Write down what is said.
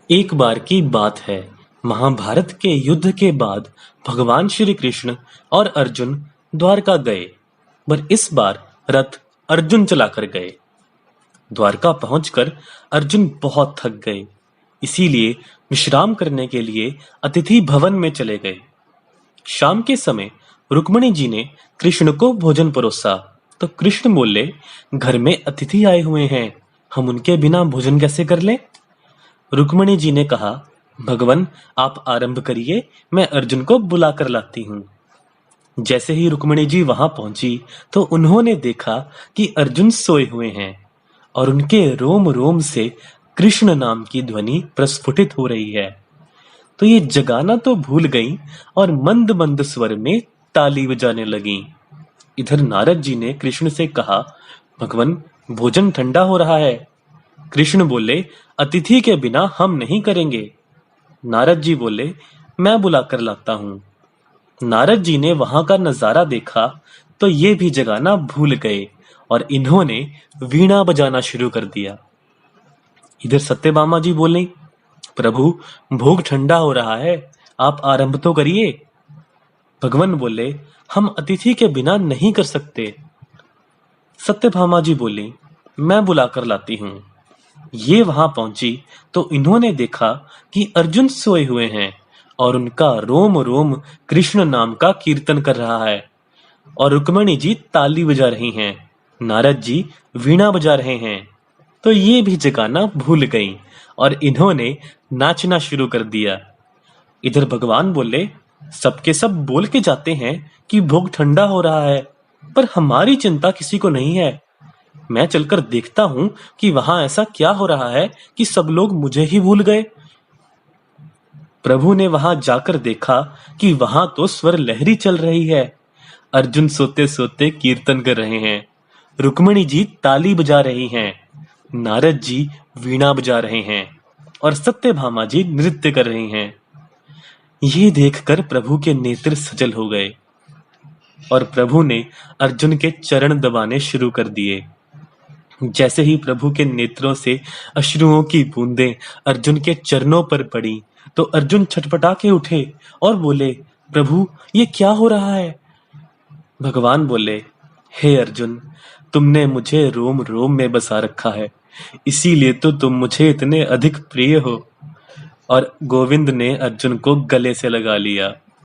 एक बार की बात है, महाभारत के युद्ध के बाद भगवान श्री कृष्ण और अर्जुन द्वारका गए। पर इस बार रथ अर्जुन चलाकर गए। द्वारका पहुंचकर अर्जुन बहुत थक गए, इसीलिए विश्राम करने के लिए अतिथि भवन में चले गए। शाम के समय रुक्मिणी जी ने कृष्ण को भोजन परोसा, तो कृष्ण बोले, घर में अतिथि आए हुए हैं, हम उनके बिना भोजन कैसे कर लें? रुक्मिणी जी ने कहा, भगवन आप आरंभ करिए, मैं अर्जुन को बुला कर लाती हूँ। जैसे ही रुक्मिणी जी वहां पहुंची तो उन्होंने देखा कि अर्जुन सोए हुए हैं और उनके रोम रोम से कृष्ण नाम की ध्वनि प्रस्फुटित हो रही है। तो ये जगाना तो भूल गई और मंद मंद स्वर में ताली बजाने लगी। इधर नारद जी ने कृष्ण से कहा, भगवन भोजन ठंडा हो रहा है। कृष्ण बोले, अतिथि के बिना हम नहीं करेंगे। नारद जी बोले, मैं बुलाकर लाता हूँ। नारद जी ने वहां का नजारा देखा तो ये भी जगाना भूल गए और इन्होंने वीणा बजाना शुरू कर दिया। इधर सत्यभामा जी बोले, प्रभु भोग ठंडा हो रहा है, आप आरंभ तो करिए। भगवान बोले, हम अतिथि के बिना नहीं कर सकते। सत्यभामा जी बोली, मैं बुलाकर लाती हूँ। ये वहां पहुंची तो इन्होंने देखा कि अर्जुन सोए हुए हैं और उनका रोम रोम कृष्ण नाम का कीर्तन कर रहा है और रुक्मिणी जी ताली बजा रही हैं, नारद जी वीणा बजा रहे हैं। तो ये भी जगाना भूल गईं और इन्होंने नाचना शुरू कर दिया। इधर भगवान बोले, सबके सब बोल के जाते हैं कि भोग ठंडा हो रहा है, पर हमारी चिंता किसी को नहीं है। मैं चलकर देखता हूं कि वहां ऐसा क्या हो रहा है कि सब लोग मुझे ही भूल गए। प्रभु ने वहां जाकर देखा कि वहां तो स्वर लहरी चल रही है। अर्जुन सोते सोते कीर्तन कर रहे हैं, रुक्मिणी जी ताली बजा रही हैं, नारद जी वीणा बजा रहे हैं और सत्यभामा जी नृत्य कर रही हैं। ये देखकर प्रभु के नेत्र सजल हो गए और प्रभु ने अर्जुन के चरण दबाने शुरू कर दिए। जैसे ही प्रभु के नेत्रों से अश्रुओं की बूंदें अर्जुन के चरणों पर पड़ी तो अर्जुन छटपटा के उठे और बोले, प्रभु ये क्या हो रहा है? भगवान बोले, हे अर्जुन, तुमने मुझे रोम रोम में बसा रखा है, इसीलिए तो तुम मुझे इतने अधिक प्रिय हो। और गोविंद ने अर्जुन को गले से लगा लिया।